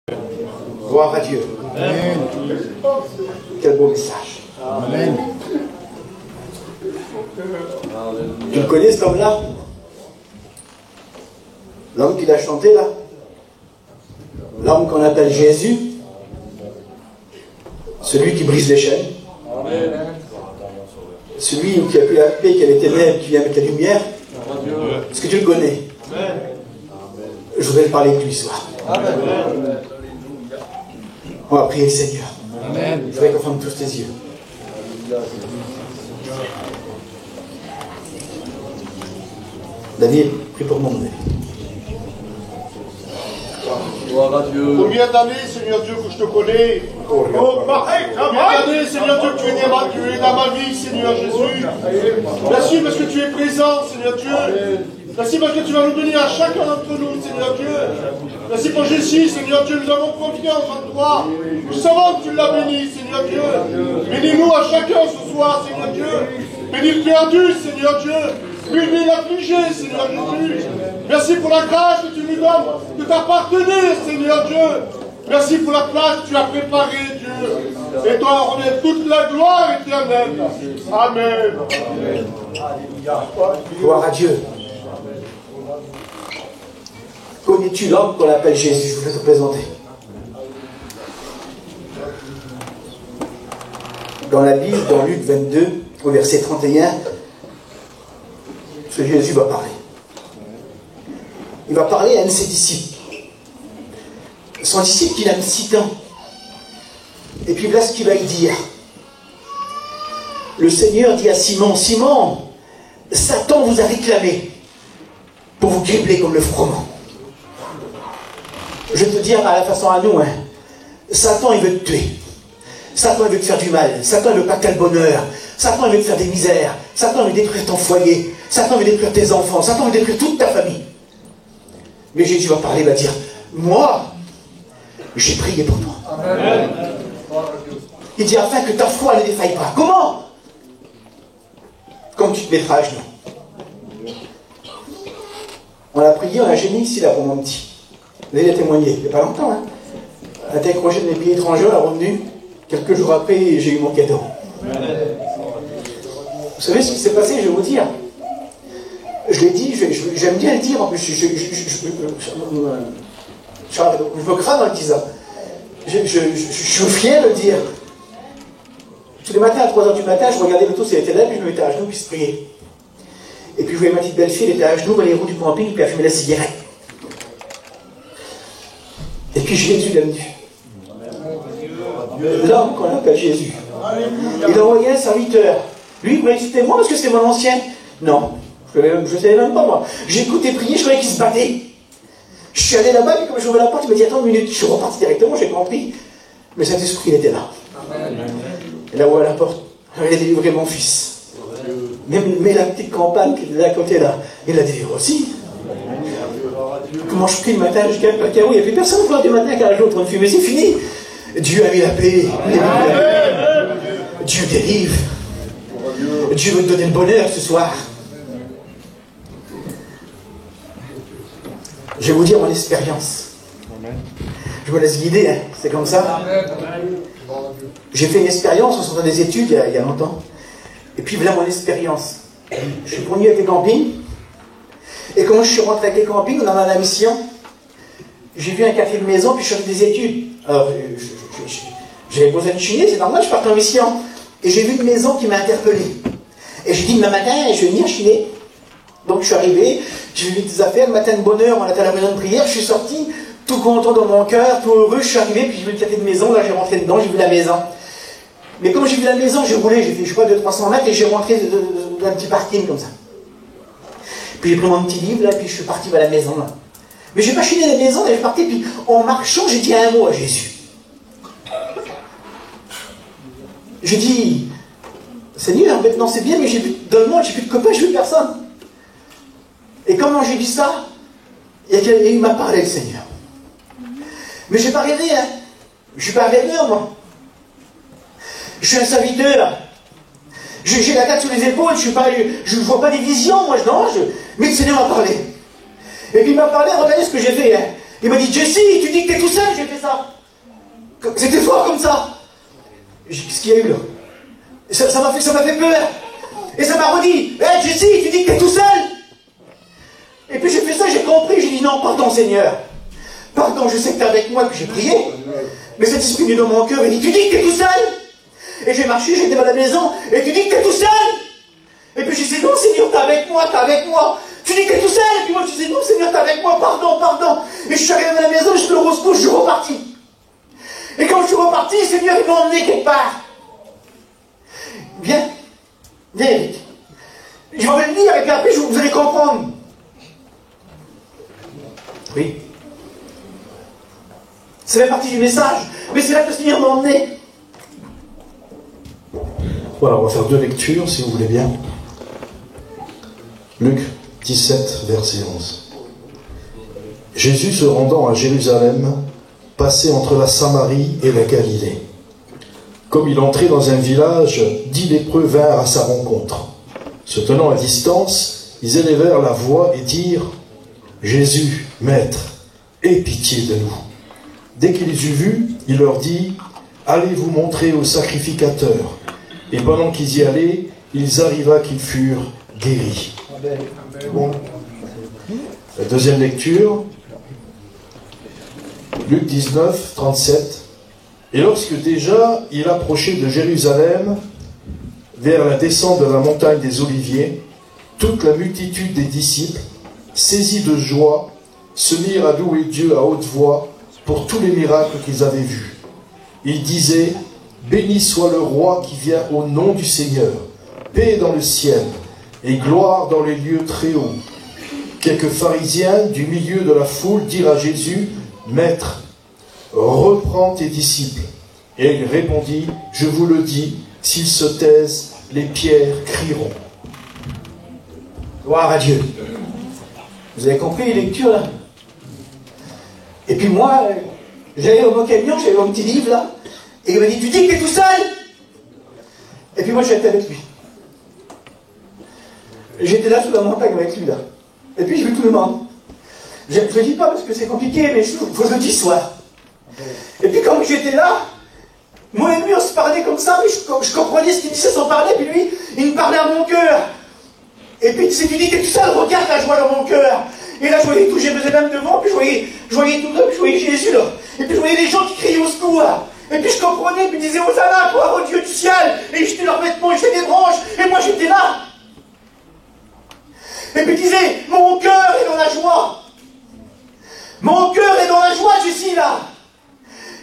Gloire à Dieu. Amen. Quel beau message. Amen. Tu le connais cet homme-là? L'homme qui l'a chanté là? L'homme qu'on appelle Jésus? Celui qui brise les chaînes? Amen. Celui qui a pu la paix, qui a les ténèbres, qui vient avec la lumière? Est-ce que tu le connais? Amen. Je voudrais te parler de lui ce soir. Amen. On va prier le Seigneur. Amen. Je voudrais qu'on ferme tous tes yeux. David, prie pour moi, mon David. Gloire à Dieu. Combien d'années, Seigneur Dieu, que je te connais? Combien d'années, Seigneur Dieu, que tu es dans ma vie, Seigneur Jésus? Merci parce que tu es présent, Seigneur Dieu. Merci parce que tu vas nous bénir à chacun d'entre nous, Seigneur Dieu. Merci pour Jésus, Seigneur Dieu, nous avons confiance en toi. Nous savons que tu l'as béni, Seigneur Dieu. Bénis-nous à chacun ce soir, Seigneur Dieu. Bénis le perdu, Seigneur Dieu. Bénis l'affligé, Seigneur Jésus. Merci pour la grâce que tu nous donnes de t'appartenir, Seigneur Dieu. Merci pour la place que tu as préparée, Dieu. Et toi, on remet toute la gloire éternelle. Amen. Gloire à Dieu. Connais-tu l'homme qu'on appelle Jésus? Je voudrais te présenter. Dans la Bible, dans Luc 22, au verset 31, ce Jésus va parler. Il va parler à un de ses disciples. Son disciple qu'il aime si tant. Et puis voilà ce qu'il va lui dire. Le Seigneur dit à Simon, Simon, Satan vous a réclamé pour vous cribler comme le froment. Je vais te dire à la façon à nous, Satan il veut te tuer. Satan il veut te faire du mal. Satan il veut pas que tu aies le bonheur. Satan il veut te faire des misères. Satan il veut détruire ton foyer. Satan veut détruire tes enfants. Satan veut détruire toute ta famille. Mais Jésus va parler, il va dire, moi, j'ai prié pour toi. Amen. Il dit, afin que ta foi ne défaille pas. Comment? Comme tu te mettras à genoux. On a prié, on a gémi ici là pour mon petit. Vous allez témoigner, il n'y a pas longtemps. On a été accroché de mes pays étrangers, on est revenu. Quelques jours après, j'ai eu mon cadeau. Amen. Vous savez ce qui s'est passé, je vais vous dire. Je l'ai dit, j'aime bien le dire, en plus, je me crame en le disant. Je suis fier de le dire. Tous les matins, à 3h du matin, je regardais le taux, c'était là, puis je me mettais à genoux, puis je priais. Et puis je voyais ma petite belle-fille, elle était à genoux, dans les roues du camping, puis elle fumait la cigarette. Et puis Jésus l'a venu. L'homme qu'on appelle Jésus. Il a envoyé un serviteur. Lui, il croyait que c'était moi parce que c'était mon ancien. Non, je ne savais même pas moi. J'ai écouté prier, je croyais qu'il se battait. Je suis allé là-bas, puis comme je ouvrais la porte, il m'a dit, attends une minute, je suis reparti directement, j'ai compris. Mais cet esprit, il était là. Et là où à la porte, il a délivré mon fils. Mais la petite campagne qui était à côté là, il l'a délivré aussi. Comment je prie le matin jusqu'à le il n'y a plus personne au du matin qu'à la jour en train de fumer, c'est fini. Dieu a mis la paix. Dieu délivre. Dieu veut te donner le bonheur ce soir. Je vais vous dire mon expérience. Je me laisse guider, c'est comme ça. J'ai fait une expérience en sortant des études il y a longtemps. Et puis voilà mon expérience. Je suis venu avec les campings. Et quand je suis rentré avec les campings, on en a la mission. J'ai vu un café de maison, puis je faisais des études. Alors, j'avais besoin de chiner, c'est normal, je partais en mission. Et j'ai vu une maison qui m'a interpellé. Et j'ai dit, demain matin, je vais venir chiner. Donc je suis arrivé, j'ai vu des affaires, le matin de bonne heure, on était à la réunion de prière, je suis sorti, tout content dans mon cœur, tout heureux, je suis arrivé, puis j'ai vu le café de maison, là j'ai rentré dedans, j'ai vu la maison. Mais comme j'ai vu la maison, j'ai roulé, j'ai fait, je crois, 200-300 mètres, et j'ai rentré d'un petit parking comme ça. Puis j'ai pris mon petit livre, là, puis je suis parti vers la maison, là. Mais je n'ai pas chiné la maison, et je partais, puis en marchant, j'ai dit un mot à Jésus. J'ai dit, Seigneur, maintenant c'est bien, mais dans le monde, j'ai plus de copains, j'ai plus personne. Et comment j'ai dit ça? Il m'a parlé, le Seigneur. Mais je n'ai pas rêvé, hein. Je ne suis pas un rêveur, moi. Je suis un serviteur. J'ai la tête sur les épaules, je ne vois pas des visions, moi, non, mais le Seigneur m'a parlé. Et puis il m'a parlé, regardez ce que j'ai fait, hein. Il m'a dit, Jesse, tu dis que t'es tout seul, j'ai fait ça. C'était fort comme ça. Qu'est-ce qu'il y a eu là? Ça m'a fait peur. Et ça m'a redit, hé Jesse, tu dis que t'es tout seul. Et puis j'ai fait ça, j'ai compris, j'ai dit non, pardon Seigneur. Pardon, je sais que t'es avec moi, puis j'ai prié. Mais cet esprit est dans mon cœur, il dit, tu dis que t'es tout seul. Et j'ai marché, j'étais à la maison, et tu dis que t'es tout seul. Et puis je disais, non Seigneur, t'es avec moi, t'es avec moi. Tu dis que t'es tout seul. Et puis moi je disais, non Seigneur, t'es avec moi, pardon, pardon. Et je suis arrivé à la maison, je pleure au secours, je suis reparti. Et quand je suis reparti, le Seigneur il m'a emmené quelque part. Viens, Eric. Je vais le lire et puis après vous allez comprendre. Oui. Ça fait partie du message, mais c'est là que le Seigneur m'a emmené. Voilà, on va faire 2 lectures si vous voulez bien. Luc 17, verset 11. Jésus se rendant à Jérusalem, passait entre la Samarie et la Galilée. Comme il entrait dans un village, 10 lépreux vinrent à sa rencontre. Se tenant à distance, ils élevèrent la voix et dirent « Jésus, Maître, aie pitié de nous. » Dès qu'il les eut vus, il leur dit « Allez vous montrer au sacrificateur. » Et pendant qu'ils y allaient, ils arriva qu'ils furent guéris. Bon. La deuxième lecture, Luc 19, 37. Et lorsque déjà il approchait de Jérusalem, vers la descente de la montagne des Oliviers, toute la multitude des disciples, saisis de joie, se mirent à louer Dieu à haute voix pour tous les miracles qu'ils avaient vus. Ils disaient, béni soit le roi qui vient au nom du Seigneur, paix dans le ciel et gloire dans les lieux très hauts. Quelques pharisiens du milieu de la foule dirent à Jésus, Maître, reprends tes disciples. Et il répondit, je vous le dis, s'ils se taisent, les pierres crieront. Gloire à Dieu. Vous avez compris les lectures là? Et puis moi, j'allais dans mon camion, j'avais mon petit livre là, et il m'a dit, tu dis que t'es tout seul? Et puis moi j'étais avec lui. J'étais là sous la montagne avec lui là. Et puis j'ai vu tout le monde. Je ne le dis pas parce que c'est compliqué, mais il faut que je le dise soir. Et puis quand j'étais là, moi et lui on se parlait comme ça, mais je comprenais ce qu'il disait sans parler, puis lui, il me parlait à mon cœur. Et puis si tu dis que t'es tout seul, regarde la joie dans mon cœur. Et là je voyais tout Jérusalem devant, puis je voyais tout là, puis je voyais Jésus là. Et puis je voyais les gens qui criaient au secours là. Et puis je comprenais, puis ils disaient Hosanna, gloire au Dieu du ciel. Et ils jetaient leurs vêtements, ils jetaient des branches, et moi j'étais là. Et puis ils disaient, mon cœur est dans la joie. Mon cœur est dans la joie, je suis là.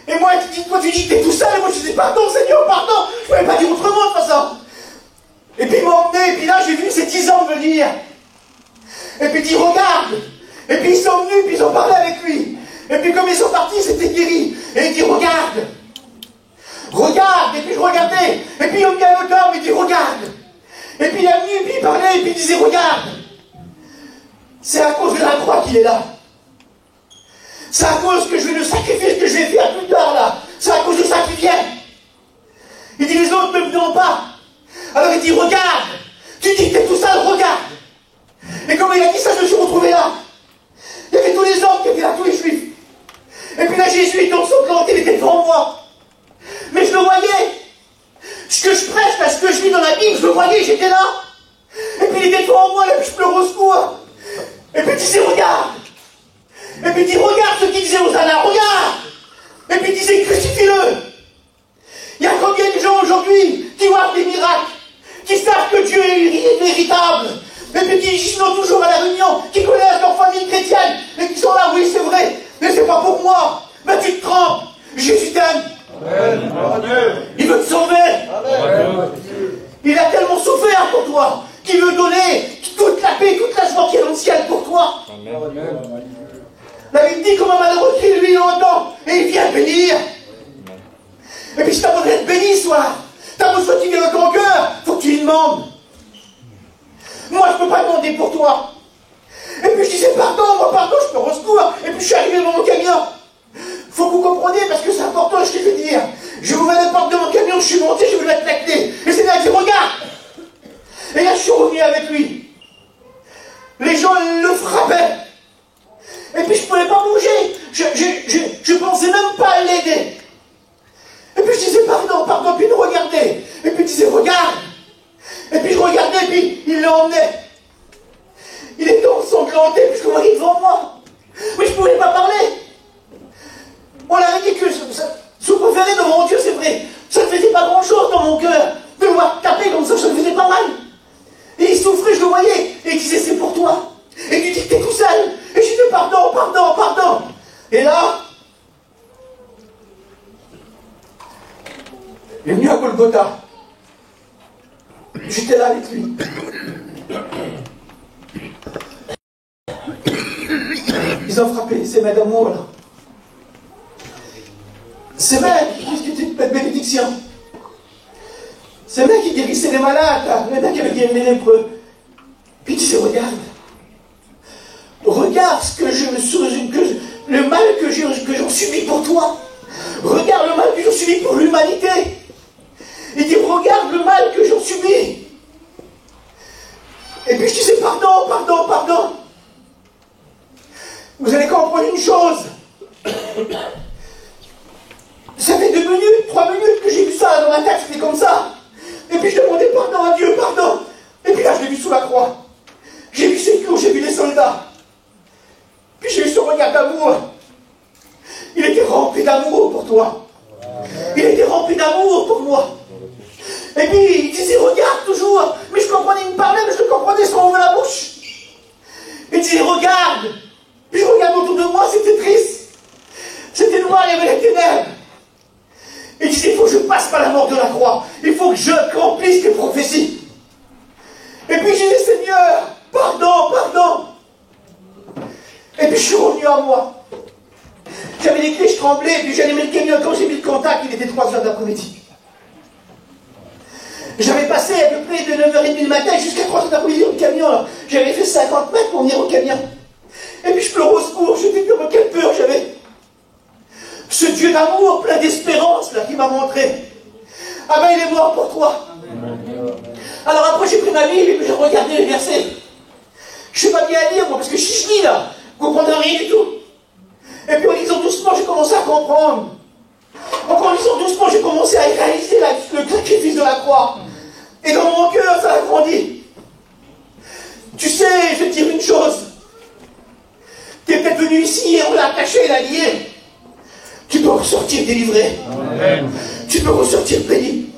Et moi, toi tu dis que t'es tout seul, et moi je disais, pardon Seigneur, pardon. Je ne pouvais pas dire autrement de toute façon. Et puis ils m'ont emmené, et puis là j'ai vu ces 10 hommes venir. Et puis ils disent, regarde. Et puis ils sont venus, puis ils ont parlé avec lui. Et puis comme ils sont partis, ils s'étaient guéris. Et il dit, regarde. Regarde. Et puis je regardais. Et puis on me dit à l'autre homme, il dit, regarde. Et puis il est venu, et puis il parlait, et puis il disait, regarde. C'est à cause de la croix qu'il est là. C'est à cause que je vais le sacrifier, ce que je vais faire plus tard là. C'est à cause de ça qu'il vient. Il dit, les autres ne viendront pas. Alors il dit, regarde. Tu dis que t'es tout seul, regarde. Et comme il a dit ça, je me suis retrouvé là. Il y avait tous les hommes qui étaient là, tous les juifs. Et puis là, Jésus est ensanglanté, il était devant moi. Mais je le voyais. Ce que je prêche, là, ce que je lis dans la Bible, je le voyais, j'étais là. Et puis il était devant moi, et puis je pleure au secours. Et puis il disait, regarde. Et puis il dit, regarde ce qu'il disait aux Hosanna, regarde. Et puis il disait, crucifie-le. Il y a combien de gens aujourd'hui qui voient des miracles, qui savent que Dieu est véritable, et puis qui sont toujours à la réunion, qui connaissent leur famille chrétienne, et qui sont là, oui c'est vrai, mais c'est pas pour moi. Mais tu te trompes, Jésus t'aime. Il veut te sauver. Il a tellement souffert pour toi, qu'il veut donner toute la paix, toute la joie qui est dans le ciel pour toi. La Bible dit comment malheureux qui lui entend, et il vient bénir. Et puis si t'as besoin d'être béni ce soir, t'as besoin qu'il vienne dans ton cœur, faut que tu lui demandes. Moi je ne peux pas demander pour toi. Et puis je disais pardon, je peux secours. Et puis je suis arrivé dans mon camion. Faut que vous compreniez parce que c'est important ce que je vais dire. Je vous mets la porte de mon camion, je suis monté, je vais mettre la clé. Et c'est là qui dit regarde. Et là je suis revenu avec lui. Les gens le frappaient. Et puis je ne pouvais pas bouger. Je il l'a emmené. Il était ensanglanté, puis je le voyais devant moi. Mais je ne pouvais pas parler. On avait dit que son préféré devant Dieu, c'est vrai. Ça ne faisait pas grand-chose dans mon cœur. De le voir taper comme ça me faisait pas mal. Et il souffrait, je le voyais. Et il disait, c'est pour toi. Et tu dis que t'es tout seul. Et je dis, pardon, pardon, pardon. Et là, il est venu à Golgotha. J'étais là avec lui. Ils ont frappé ces mains d'amour là. Ces mains qui étaient de bénédiction. Ces mains qui guérissaient les malades, là. Les mains qui avaient guéri les lépreux. Puis il disait, regarde. Regarde ce que le mal que j'en subis pour toi. Regarde le mal que j'en subis pour l'humanité. Il dit, regarde le mal que j'en subis. Et puis je disais, pardon, pardon, pardon. Vous allez comprendre une chose. Ça fait 2 minutes, 3 minutes que j'ai vu ça dans ma tête, c'était comme ça. Et puis je demandais pardon à Dieu, pardon. Et puis là, je l'ai vu sous la croix. J'ai vu ses coups, j'ai vu les soldats. Puis j'ai eu son regard d'amour. Il était rempli d'amour pour toi. Il était rempli d'amour pour moi. Et puis il disait, regarde toujours. Mais je comprenais, il me parlait, mais je comprenais ce qu'on ouvre la bouche. Il disait, regarde. Puis je regarde autour de moi, c'était triste. C'était noir, il y avait les ténèbres. Il disait, il faut que je passe par la mort de la croix. Il faut que je accomplisse les prophéties. Et puis j'ai dit, Seigneur, pardon, pardon. Et puis je suis revenu à moi. J'avais les clés, je tremblais, et puis j'allumais le camion. Quand j'ai mis le contact, il était 3h d'après-midi. J'avais passé à peu près de 9h30 du matin jusqu'à 3h d'après-midi au camion. J'avais fait 50 mètres pour venir au camion. Et puis je pleurais au secours, j'étais comme quelle peur j'avais. Ce Dieu d'amour, plein d'espérance, là, qui m'a montré. Ah ben il est mort pour toi. Alors après j'ai pris ma Bible et puis j'ai regardé les versets. Je ne sais pas bien lire, moi, parce que si je lis là, vous ne comprenez rien du tout. Et puis en lisant doucement, j'ai commencé à comprendre. Donc en lisant doucement, j'ai commencé à réaliser le sacrifice de la croix. Et dans mon cœur, ça a grandi. Tu sais, je vais te dire une chose. Tu es peut-être venu ici et on l'a attaché, l'a lié. Tu peux ressortir délivré. Amen. Tu peux ressortir béni.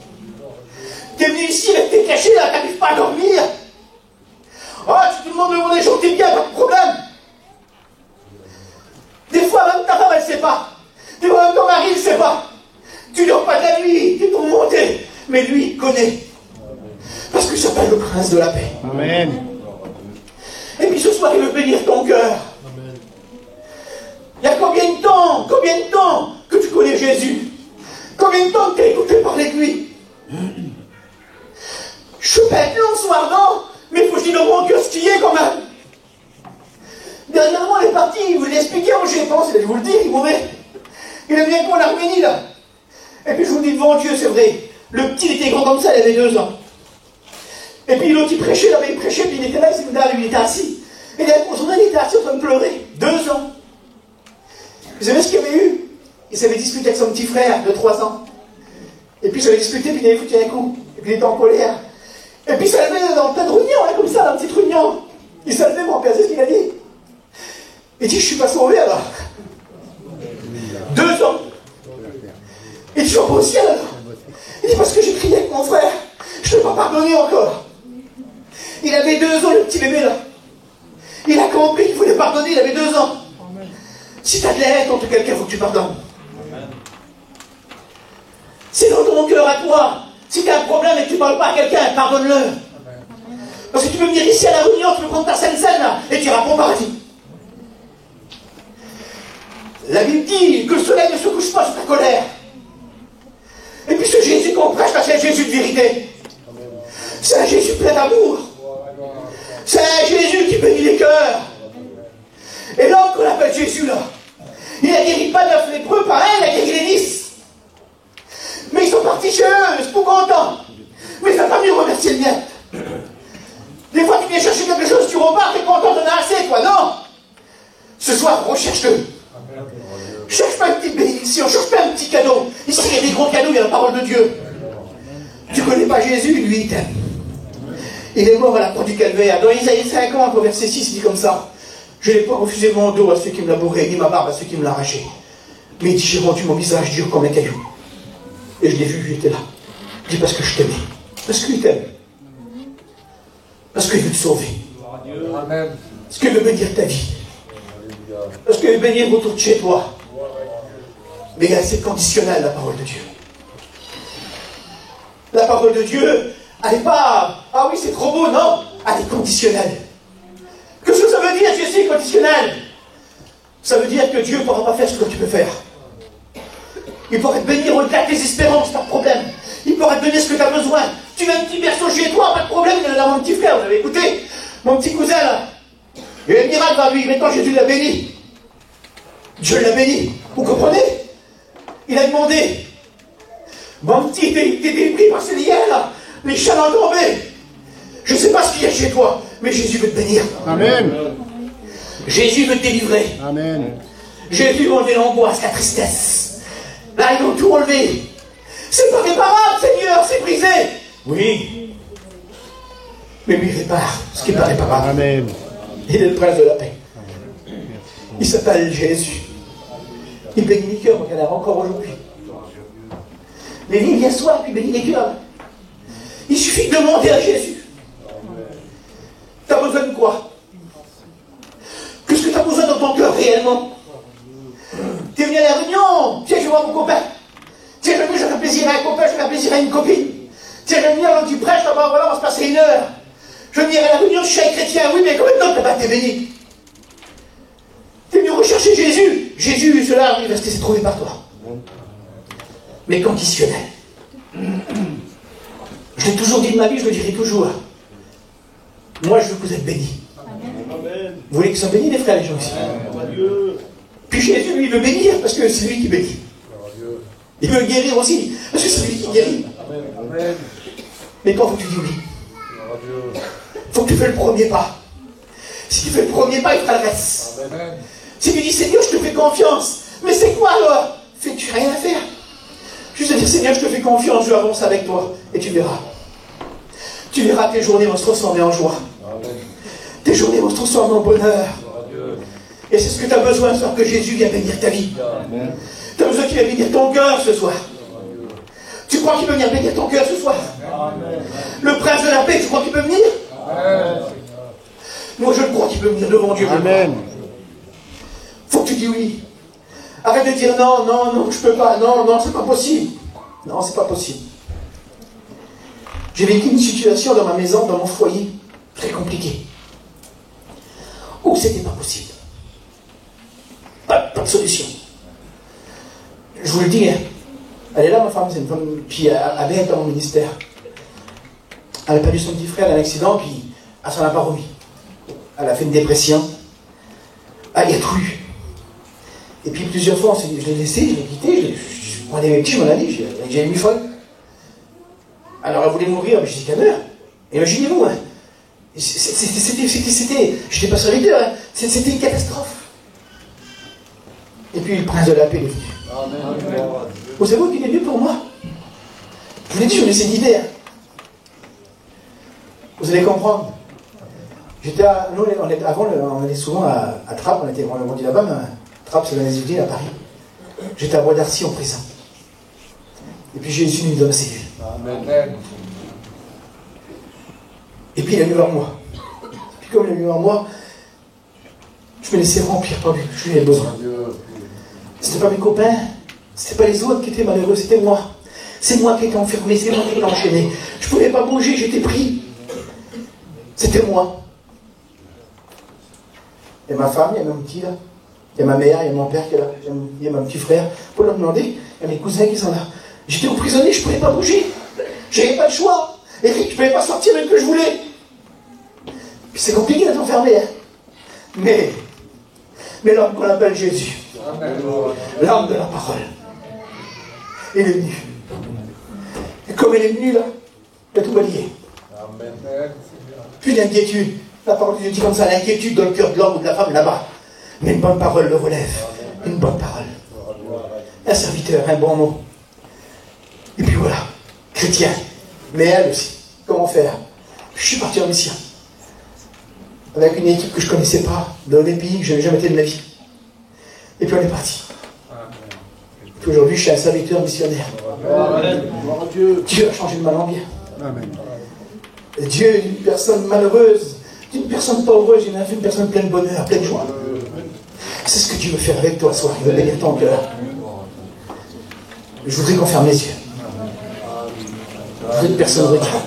Tu es venu ici avec tes cachets, là, tu n'arrives pas à dormir. Oh, tu te demandes le monde des gens, t'es bien, pas de problème. Des fois, même ta femme, elle ne sait pas. Des fois, même ton mari, il ne sait pas. Tu ne dors pas de la nuit, tu es tourmenté. Mais lui, il connaît. Parce que ça s'appelle le prince de la paix. Amen. Et puis ce soir, il veut bénir ton cœur. Il y a combien de temps que tu connais Jésus? Combien de temps que tu as écouté parler de lui? Je peux être long ce soir, non? Mais il faut que je dise dans mon cœur ce qu'il y est quand même. Dernièrement, il est parti, il voulait expliquer, moi j'y ai pensé, je vous le dis, il mourait. Il est venu avec moi en Arménie, là. Et puis je vous dis devant Dieu, c'est vrai, le petit il était grand comme ça, il avait 2 ans. Et puis l'autre il prêchait, là, il prêchait, puis il était là, il était assis. Et là, pour son il était assis en train de pleurer. 2 ans. Vous savez ce qu'il avait eu? Il s'avait disputé avec son petit frère de 3 ans. Et puis il s'avait disputé, puis il avait foutu un coup. Et puis il était en colère. Et puis il s'est levé dans le tas de réunion, là, comme ça, dans une petite réunion. Il s'est levé, mon père, c'est ce qu'il a dit. Il dit, je suis pas sauvé alors. 2 ans. Il dit, je vais pas au ciel alors. Il dit, parce que j'ai crié avec mon frère. Je ne peux pas pardonner encore. Il avait 2 ans, le petit bébé là. Il a compris qu'il fallait pardonner, il avait 2 ans. Si tu as de la haine contre quelqu'un, il faut que tu pardonnes. C'est dans ton cœur à toi. Si tu as un problème et que tu ne parles pas à quelqu'un, pardonne-le. Parce que tu peux venir ici à la réunion, tu peux prendre ta scène là, et tu iras au paradis. La Bible dit que le soleil ne se couche pas sur ta colère. Et puis ce Jésus qu'on prêche, c'est un Jésus de vérité. C'est un Jésus plein d'amour. C'est un Jésus qui bénit les cœurs. Et l'homme qu'on appelle Jésus là, il n'a guéri pas 9 lépreux, pareil, il a guéri les 10. Mais ils sont partis chez eux, ils sont tout contents. Mais ça n'a pas mieux remercier le mien. Des fois tu viens chercher quelque chose, tu repars, tu es content, t'en as assez, toi, non. Ce soir, recherche-le. Cherche pas une petite bénédiction, cherche pas un petit cadeau. Ici, il y a des gros cadeaux, il y a la parole de Dieu. Tu connais pas Jésus, lui, il t'aime. Il est mort à la croix du calvaire. Dans Isaïe 50, au verset 6, il dit comme ça. Je n'ai pas refusé mon dos à ceux qui me labouraient, ni ma barbe à ceux qui me l'arrachaient. Mais il dit, j'ai rendu mon visage dur comme un caillou. Et je l'ai vu, j'étais là. Il dit, parce que je t'aimais. Parce qu'il t'aime. Parce qu'il veut te sauver. Parce qu'il veut bénir ta vie. Parce qu'il veut bénir autour de chez toi. Mais c'est conditionnel, la parole de Dieu. La parole de Dieu, elle n'est pas, ah oui, c'est trop beau, non. Elle est conditionnelle. Qu'est-ce que ça veut dire, Jésus, conditionnel? Ça veut dire que Dieu ne pourra pas faire ce que tu peux faire. Il pourra te bénir au-delà de tes espérances, pas de problème. Il pourra te donner ce que tu as besoin. Tu veux un petit berceau chez toi, pas de problème, il y en a mon petit frère, vous avez écouté? Mon petit cousin, là. Il y a un miracle vers lui, maintenant Jésus l'a béni. Dieu l'a béni. Vous comprenez? Il a demandé. Mon petit, t'es pris par ce lien, là. Les chalands tombés. Je ne sais pas ce qu'il y a chez toi, mais Jésus veut te bénir. Amen. Jésus veut te délivrer. Amen. Jésus veut enlever l'angoisse, la tristesse. Là, ils vont tout enlever. C'est pas réparable, Seigneur, c'est brisé. Oui. Mais lui répare ce qui n'est pas réparable. Amen. Il est le prince de la paix. Il s'appelle Jésus. Il bénit les cœurs, regardez, encore aujourd'hui. Les lignes viennent soir, puis bénit les cœurs. Il suffit de demander à Jésus. Tu as besoin de quoi? Qu'est-ce que tu as besoin dans ton cœur réellement? Tu es venu à la réunion, tiens, je vais voir mon copain. Tiens, je vais venir, je vais faire plaisir à un copain, je vais faire plaisir à une copine. Tiens, je vais venir, alors tu prêches, là-bas, voilà, on va se passer 1 heure. Je vais venir à la réunion, je suis un chrétien, oui, mais combien de temps tu n'as pas été béni? Tu es venu rechercher Jésus. Jésus, cela, lui, va se laisser trouver par toi. Mais conditionnel. Je l'ai toujours dit de ma vie, je le dirai toujours. Moi, je veux que vous êtes bénis. Amen. Vous voulez qu'ils soient bénis, les frères, les gens ici? Puis Jésus, lui, il veut bénir, parce que c'est lui qui bénit. Il veut guérir aussi, parce que c'est lui qui guérit. Amen. Mais quand faut que tu dis oui? Il faut que tu fasses le premier pas. Si tu fais le premier pas, il fera le reste. Amen. Si tu dis, Seigneur, je te fais confiance. Mais c'est quoi alors? Tu n'as rien à faire. Juste à dire, Seigneur, je te fais confiance, je avance avec toi. Et tu verras. Tu verras, tes journées vont se transformer en joie. Amen. Tes journées vont se transformer en bonheur. Amen. Et c'est ce que tu as besoin, soir que Jésus vienne bénir ta vie. Tu as besoin qu'il vienne bénir ton cœur ce soir. Amen. Tu crois qu'il peut venir bénir ton cœur ce soir? Amen. Le prince de la paix, tu crois qu'il peut venir? Amen. Moi, je le crois qu'il peut venir devant Dieu. Amen. Faut que tu dis oui. Arrête de dire non, non, non, je peux pas, non, non, c'est pas possible. Non, c'est pas possible. J'ai vécu une situation dans ma maison, dans mon foyer, très compliquée. Où c'était pas possible. Pas de solution. Je vous le dis, hein. Elle est là, ma femme, c'est une femme, puis elle vient dans mon ministère. Elle a perdu son petit frère dans un accident, puis elle s'en a pas remis. Elle a fait une dépression. Elle y a tout eu. Et puis plusieurs fois, je l'ai laissé, je l'ai quitté, je prenais mes petits, je m'en ai dit, j'ai mis folle. Alors elle voulait mourir, mais je dis qu'elle meurt. Imaginez-vous, hein. C'était, j'étais pas serviteur, hein. C'était une catastrophe. Et puis le prince de la paix est venu. Amen. Vous savez qu'il est venu pour moi? Je vous l'ai dit, je vous laissais l'idée. Hein. Vous allez comprendre. Nous, avant, on allait souvent à Trappes, on était grandi là-bas, mais Trappes, c'est dans les Yvelines, à Paris. J'étais à Bois d'Arcy en prison. Et puis Jésus nous donne ses vies. Amen. Et puis il est venu vers moi. Puis comme il est venu vers moi, je me laissais remplir par lui. Je lui avais besoin. C'était pas mes copains, c'était pas les autres qui étaient malheureux, c'était moi. C'est moi qui étais enfermé, c'est moi qui étais enchaîné. Je pouvais pas bouger, j'étais pris. C'était moi. Il y a ma femme, il y a mon petit là. Il y a ma mère, il y a mon père qui est là. Il y a mon petit frère. Pour leur demander, il y a mes cousins qui sont là. J'étais emprisonné, je ne pouvais pas bouger. J'avais pas de choix. Eric, je ne pouvais pas sortir même que je voulais. Puis c'est compliqué d'être enfermé. Hein. Mais l'homme qu'on appelle Jésus, l'homme de la parole, il est venu. Et comme il est venu là, il a tout balayé. Plus d'inquiétude. La parole de Dieu dit comme ça, l'inquiétude dans le cœur de l'homme ou de la femme là-bas. Mais une bonne parole le relève. Une bonne parole. Un serviteur, un bon mot. Et puis voilà, chrétien. Mais elle aussi. Comment faire? Je suis parti en mission. Avec une équipe que je ne connaissais pas, dans des pays que je n'avais jamais été de ma vie. Et puis on est parti. Puis aujourd'hui, je suis un serviteur missionnaire. Dieu a changé de mal en bien. Et Dieu, d'une personne malheureuse, d'une personne pas heureuse, il en a fait une personne pleine de bonheur, pleine de joie. C'est ce que Dieu veut faire avec toi ce soir. Il veut bénir ton cœur. Je voudrais qu'on ferme les yeux. Je voudrais une personne regarde.